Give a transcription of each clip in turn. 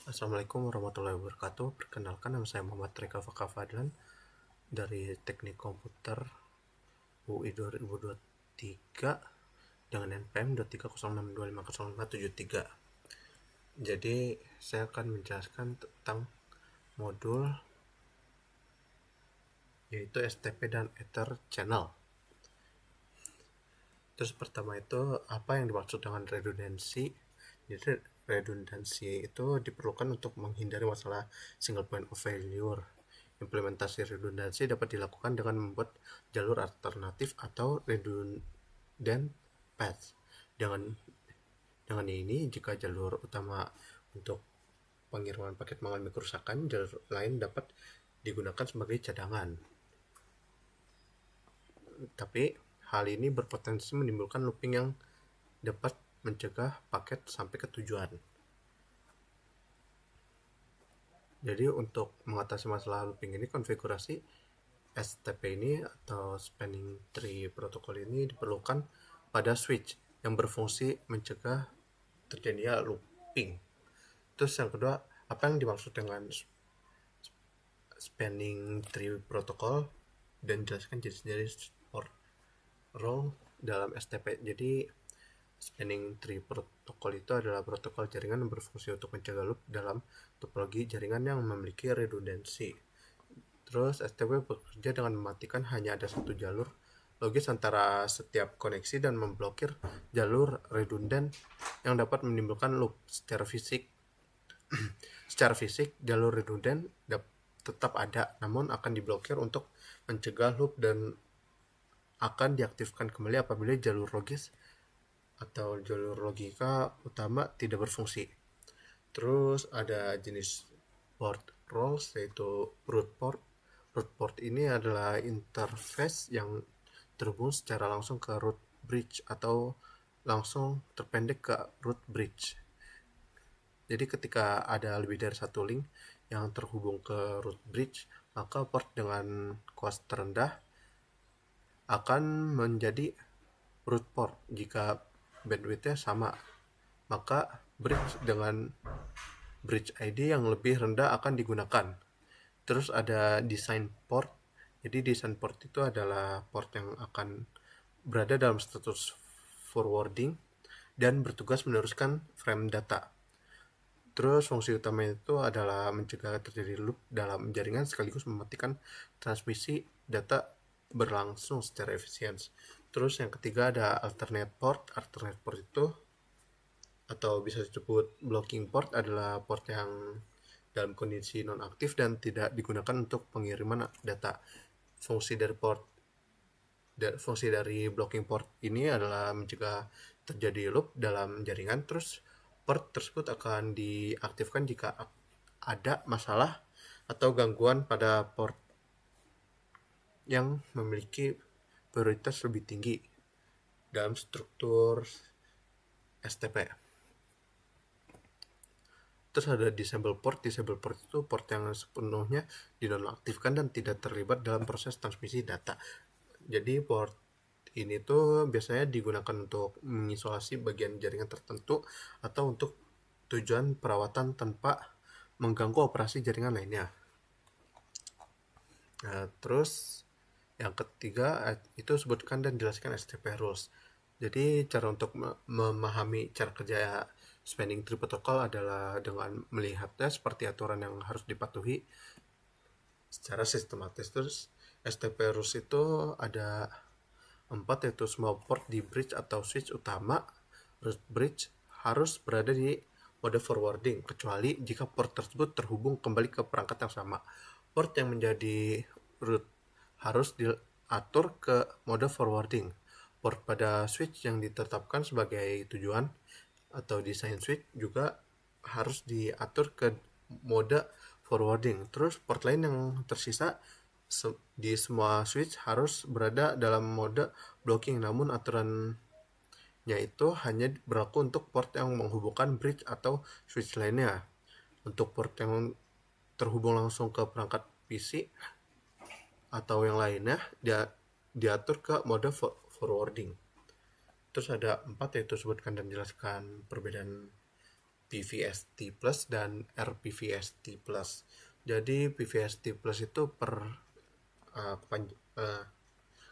Assalamualaikum warahmatullahi wabarakatuh. Perkenalkan, nama saya Muhammad Reka Fakafadlan dari Teknik Komputer UI 2023 dengan NPM 23062500573. Jadi saya akan menjelaskan tentang modul yaitu STP dan Ether Channel. Terus pertama itu apa yang dimaksud dengan redundansi? Jadi redundansi itu diperlukan untuk menghindari masalah single point of failure. Implementasi redundansi dapat dilakukan dengan membuat jalur alternatif atau redundant path. Dengan ini, jika jalur utama untuk pengiriman paket mengalami kerusakan, jalur lain dapat digunakan sebagai cadangan. Tapi hal ini berpotensi menimbulkan looping yang dapat mencegah paket sampai ke tujuan. Jadi untuk mengatasi masalah looping ini, konfigurasi STP ini atau Spanning Tree Protocol ini diperlukan pada switch yang berfungsi mencegah terjadinya looping. Terus yang kedua, apa yang dimaksud dengan Spanning Tree Protocol dan jelaskan jenis-jenis port role dalam STP. Jadi Spanning Tree Protocol itu adalah protokol jaringan yang berfungsi untuk mencegah loop dalam topologi jaringan yang memiliki redundansi. Terus STP bekerja dengan mematikan hanya ada satu jalur logis antara setiap koneksi dan memblokir jalur redundan yang dapat menimbulkan loop. Secara fisik jalur redundan tetap ada, namun akan diblokir untuk mencegah loop dan akan diaktifkan kembali apabila jalur logis atau jalur logika utama tidak berfungsi. Terus ada jenis port roles yaitu root port. Root port ini adalah interface yang terhubung secara langsung ke root bridge atau langsung terpendek ke root bridge. Jadi ketika ada lebih dari satu link yang terhubung ke root bridge, maka port dengan cost terendah akan menjadi root port. Jika bandwidth-nya sama, maka bridge dengan bridge ID yang lebih rendah akan digunakan. Terus ada design port. Jadi design port itu adalah port yang akan berada dalam status forwarding dan bertugas meneruskan frame data. Terus fungsi utama itu adalah mencegah terjadi loop dalam jaringan sekaligus mematikan transmisi data berlangsung secara efisien. Terus yang ketiga ada alternate port. Alternate port itu atau bisa disebut blocking port adalah port yang dalam kondisi nonaktif dan tidak digunakan untuk pengiriman data. Fungsi dari blocking port ini adalah mencegah terjadi loop dalam jaringan. Terus port tersebut akan diaktifkan jika ada masalah atau gangguan pada port yang memiliki prioritas lebih tinggi dalam struktur STP. Terus ada disable port. Disable port itu port yang sepenuhnya dinonaktifkan dan tidak terlibat dalam proses transmisi data. Jadi port ini tuh biasanya digunakan untuk mengisolasi bagian jaringan tertentu atau untuk tujuan perawatan tanpa mengganggu operasi jaringan lainnya. Nah, terus yang ketiga itu sebutkan dan jelaskan STP rules. Jadi cara untuk memahami cara kerja Spanning Tree Protocol adalah dengan melihatnya seperti aturan yang harus dipatuhi secara sistematis. Terus STP rules itu ada 4, yaitu semua port di bridge atau switch utama root bridge harus berada di mode forwarding kecuali jika port tersebut terhubung kembali ke perangkat yang sama. Port yang menjadi root harus diatur ke mode forwarding. Port pada switch yang ditetapkan sebagai tujuan atau design switch juga harus diatur ke mode forwarding. Terus port lain yang tersisa di semua switch harus berada dalam mode blocking, namun aturannya itu hanya berlaku untuk port yang menghubungkan bridge atau switch lainnya. Untuk port yang terhubung langsung ke perangkat PC atau yang lainnya diatur ke mode forwarding. Terus ada 4, yaitu sebutkan dan jelaskan perbedaan PVST Plus dan RPVST Plus. Jadi PVST Plus itu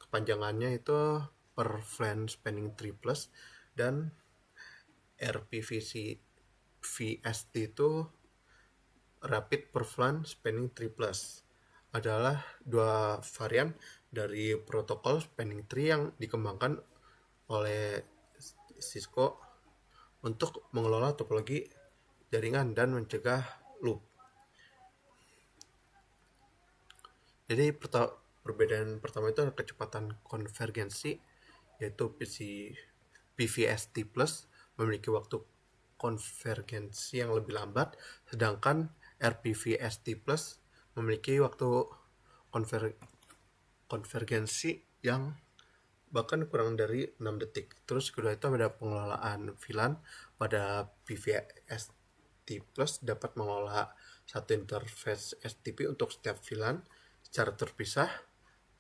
kepanjangannya itu per Flan Spanning Tree Plus, dan RPVST itu Rapid Per Flan Spanning Tree Plus, adalah dua varian dari protokol spanning tree yang dikembangkan oleh Cisco untuk mengelola topologi jaringan dan mencegah loop. Jadi perbedaan pertama itu adalah kecepatan konvergensi, yaitu PVST Plus memiliki waktu konvergensi yang lebih lambat, sedangkan RPVST Plus memiliki waktu konvergensi yang bahkan kurang dari 6 detik. Terus kedua itu ada pengelolaan VLAN. Pada PVST Plus dapat mengelola satu interface STP untuk setiap VLAN secara terpisah,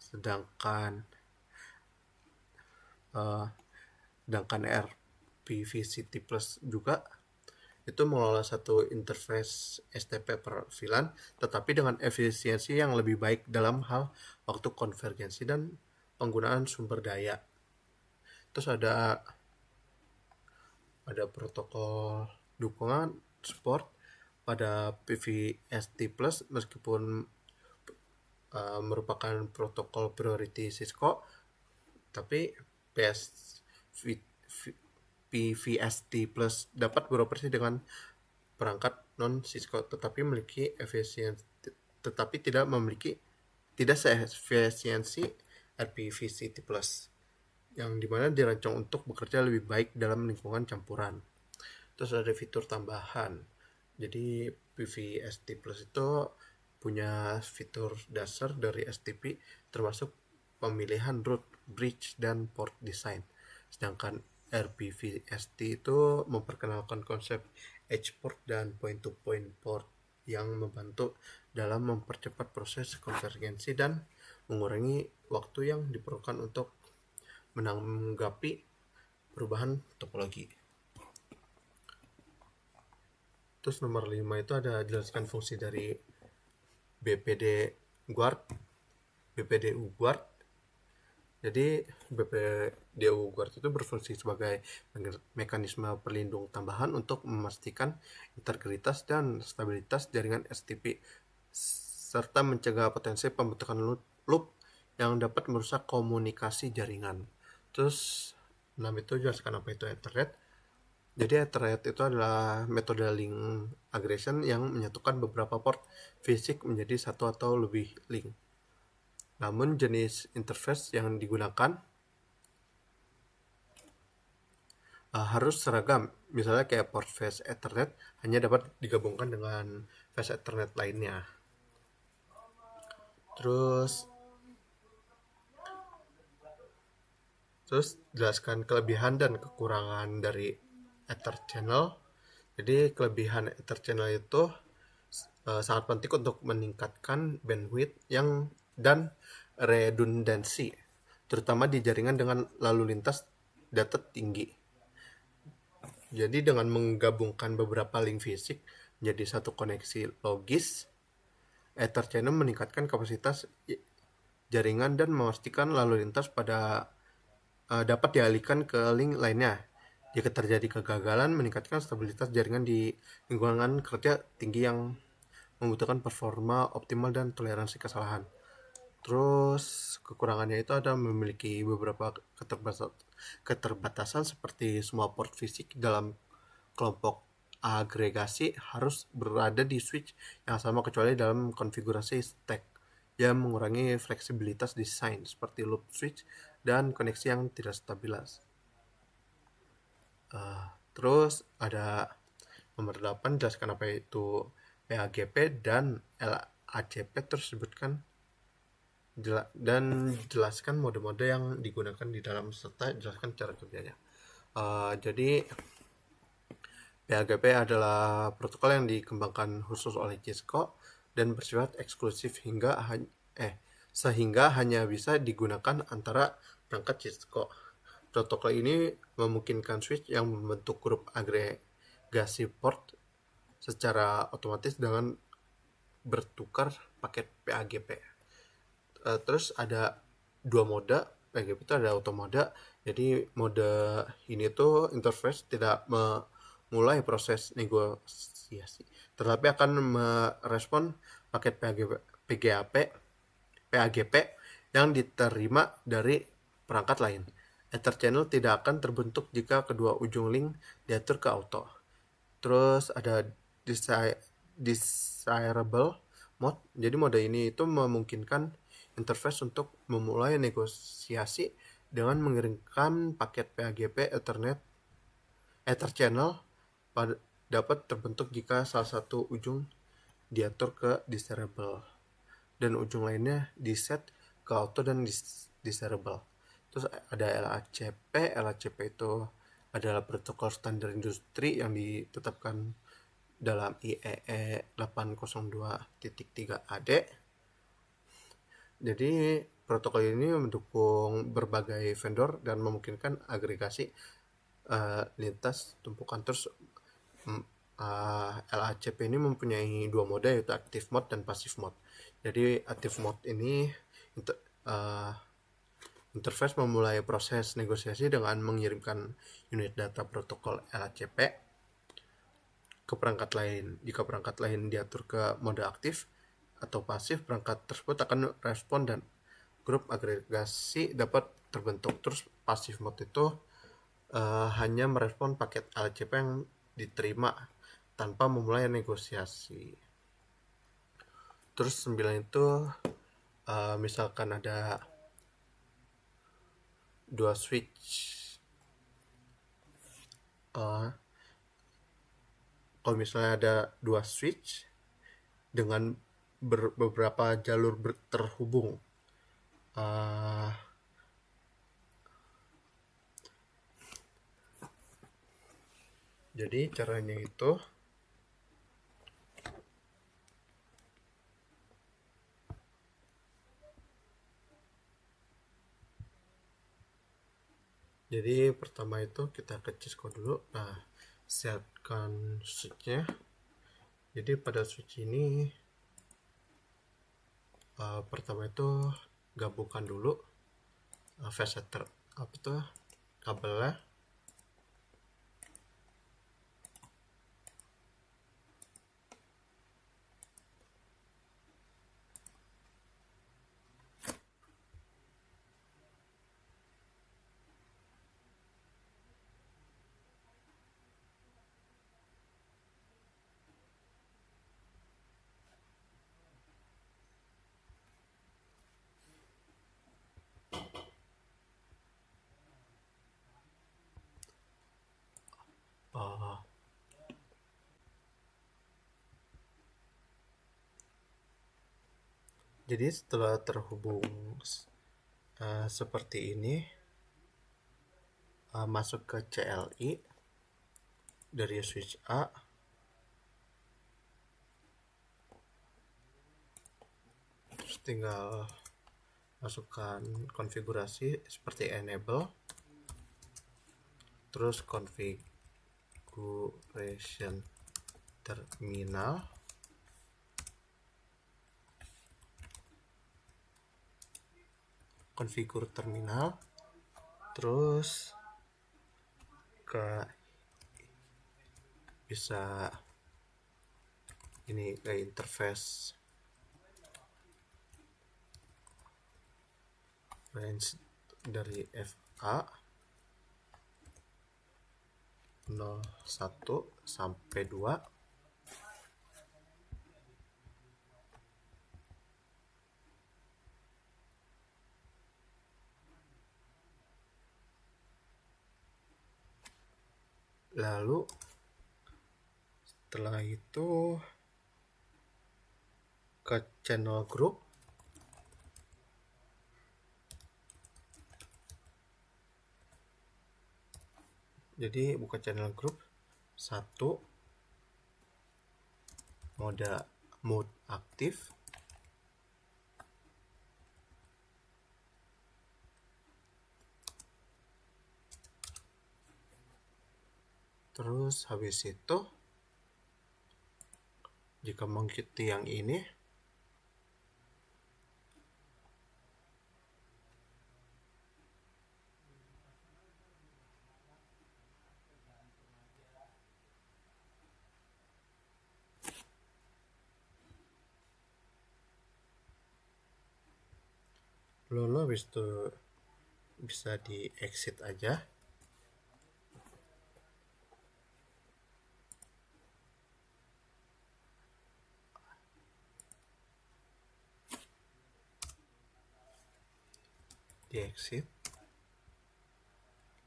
sedangkan RPVCT Plus juga itu mengelola satu interface STP per VLAN, tetapi dengan efisiensi yang lebih baik dalam hal waktu konvergensi dan penggunaan sumber daya. Terus ada protokol dukungan support pada PVST Plus, meskipun merupakan protokol priority Cisco, tapi PVST Plus dapat beroperasi dengan perangkat non Cisco, tetapi memiliki efisiensi, tetapi tidak seefisiensi RPVCT Plus, yang dimana dirancang untuk bekerja lebih baik dalam lingkungan campuran. Terus ada fitur tambahan. Jadi PVST Plus itu punya fitur dasar dari STP, termasuk pemilihan route, bridge, dan port design. Sedangkan RPVST itu memperkenalkan konsep edge port dan point-to-point port yang membantu dalam mempercepat proses konvergensi dan mengurangi waktu yang diperlukan untuk menanggapi perubahan topologi. Terus nomor 5 itu ada jelaskan fungsi dari BPDU Guard. Jadi BPDU Guard itu berfungsi sebagai mekanisme pelindung tambahan untuk memastikan integritas dan stabilitas jaringan STP, serta mencegah potensi pembentukan loop yang dapat merusak komunikasi jaringan. Terus 6 itu jelaskan apa itu Ethernet. Jadi Ethernet itu adalah metode link aggregation yang menyatukan beberapa port fisik menjadi satu atau lebih link. Namun jenis interface yang digunakan harus seragam. Misalnya kayak port face Ethernet hanya dapat digabungkan dengan face Ethernet lainnya. Terus jelaskan kelebihan dan kekurangan dari Ether channel. Jadi kelebihan Ether channel itu sangat penting untuk meningkatkan bandwidth dan redundansi, terutama di jaringan dengan lalu lintas data tinggi. Jadi dengan menggabungkan beberapa link fisik menjadi satu koneksi logis, Ether channel meningkatkan kapasitas jaringan dan memastikan lalu lintas dapat dialihkan ke link lainnya. Jika terjadi kegagalan, meningkatkan stabilitas jaringan di lingkungan kerja tinggi yang membutuhkan performa optimal dan toleransi kesalahan. Terus kekurangannya itu ada memiliki beberapa keterbatasan, seperti semua port fisik dalam kelompok agregasi harus berada di switch yang sama kecuali dalam konfigurasi stack, yang mengurangi fleksibilitas desain seperti loop switch dan koneksi yang tidak stabil. Terus ada nomor 8, jelaskan apa itu PAGP dan LACP, tersebutkan dan jelaskan mode-mode yang digunakan di dalam serta jelaskan cara kerjanya. Jadi PAGP adalah protokol yang dikembangkan khusus oleh Cisco dan bersifat eksklusif sehingga hanya bisa digunakan antara perangkat Cisco. Protokol ini memungkinkan switch yang membentuk grup mengagregasi port secara otomatis dengan bertukar paket PAGP. Terus ada dua mode PAGP, itu ada auto mode. Jadi mode ini tuh interface tidak memulai proses negosiasi, tetapi akan merespon paket PAGP yang diterima dari perangkat lain. Ether channel tidak akan terbentuk jika kedua ujung link diatur ke auto. Terus ada desirable mode. Jadi mode ini itu memungkinkan interface untuk memulai negosiasi dengan mengirimkan paket PAGP Ether channel dapat terbentuk jika salah satu ujung diatur ke desirable dan ujung lainnya diset ke auto dan desirable. Terus ada LACP. LACP itu adalah protokol standar industri yang ditetapkan dalam IEE 802.3 AD. Jadi protokol ini mendukung berbagai vendor dan memungkinkan agregasi lintas tumpukan. Terus LACP ini mempunyai dua mode, yaitu active mode dan passive mode. Jadi active mode ini interface memulai proses negosiasi dengan mengirimkan unit data protokol LACP ke perangkat lain. Jika perangkat lain diatur ke mode aktif atau pasif, perangkat tersebut akan respon dan grup agregasi dapat terbentuk. Terus passive mode itu hanya merespon paket LACP yang diterima tanpa memulai negosiasi. Terus 9 itu misalkan ada dua switch. Kalau misalnya ada dua switch dengan beberapa jalur terhubung, jadi caranya itu jadi pertama itu kita ke Cisco dulu. Nah, siapkan switchnya. Jadi pada switch ini pertama itu gabungkan dulu phase setter kabelnya. Jadi setelah terhubung seperti ini, masuk ke CLI dari switch A. Terus tinggal masukkan konfigurasi seperti enable, terus configuration terminal, konfigur terminal, terus bisa ini ke interface range dari FA 01 sampai 2. Lalu setelah itu ke channel group. Jadi buka channel group 1, mode aktif, Terus habis itu jika mengikuti yang ini, lalu habis itu bisa di exit aja. Di exit,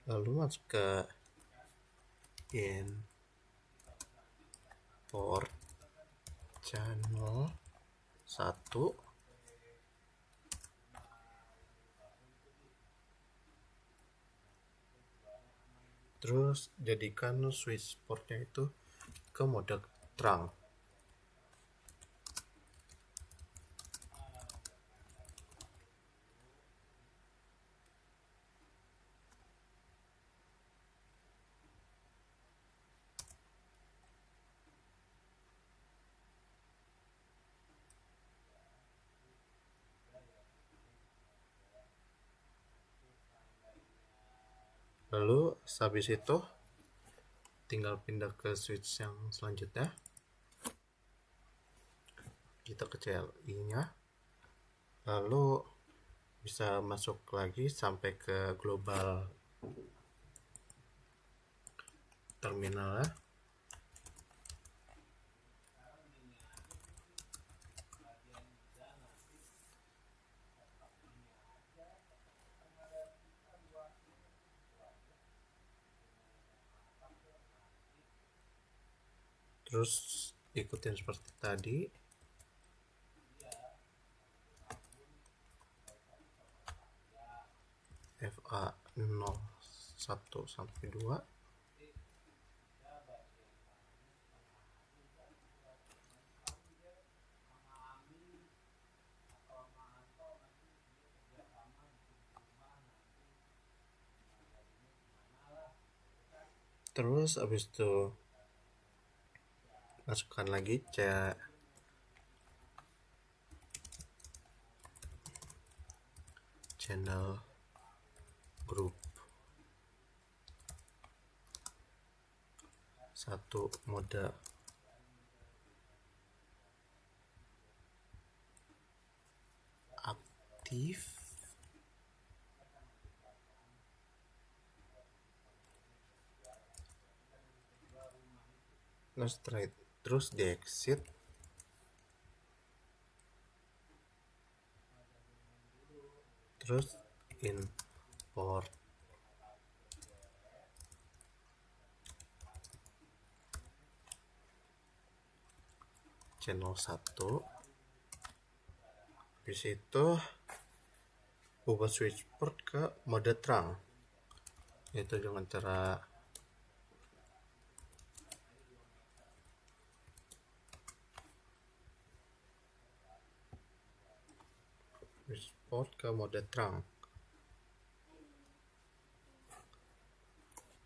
lalu masuk ke import channel 1, terus jadikan switch portnya itu ke mode terang. Lalu habis itu tinggal pindah ke switch yang selanjutnya. Kita ke CLI nya, lalu bisa masuk lagi sampai ke global terminalnya. Terus ikutin seperti tadi. FA01 sampai 2. Terus habis itu masukkan lagi channel group 1 mode aktif. Nah, setelah itu terus di exit, terus import channel 1. Habis itu ubah switch port ke mode terang, itu dengan cara switch port ke mode terang.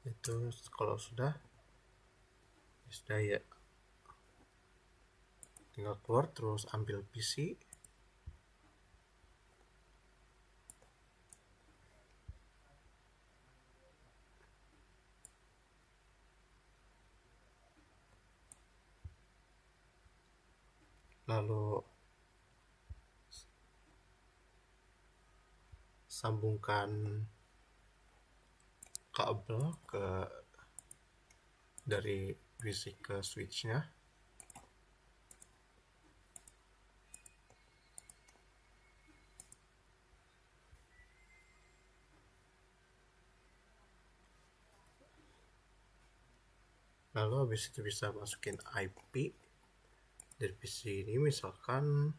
Itu kalau sudah ya, tinggal keluar terus ambil PC, lalu sambungkan kabel dari PC ke switchnya. Lalu habis itu bisa masukin IP dari PC ini, misalkan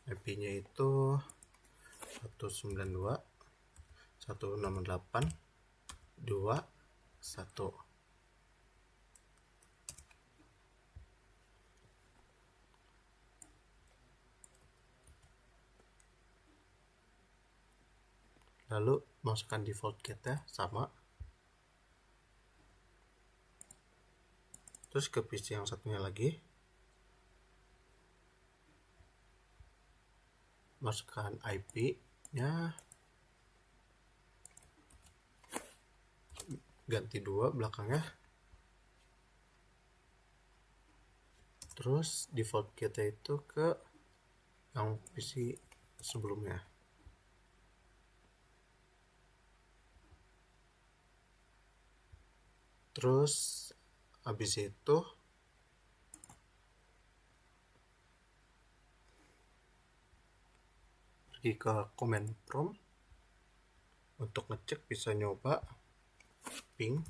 IP-nya itu 192.168.2.1. Lalu masukkan default gate-nya sama. terus ke PC yang satunya lagi, masukkan IP-nya, ganti 2 belakangnya, terus default kita itu ke yang PC sebelumnya. Terus habis itu pergi ke command prompt untuk ngecek, bisa nyoba ping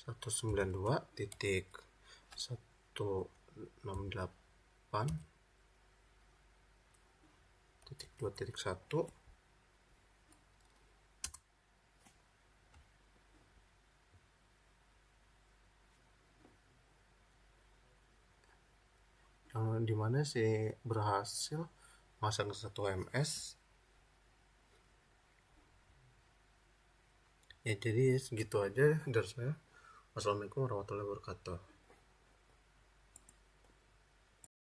192.168.2.1. yang dimana sih berhasil masang 1 ms. Ya jadi segitu aja dari saya. Wassalamualaikum warahmatullahi wabarakatuh.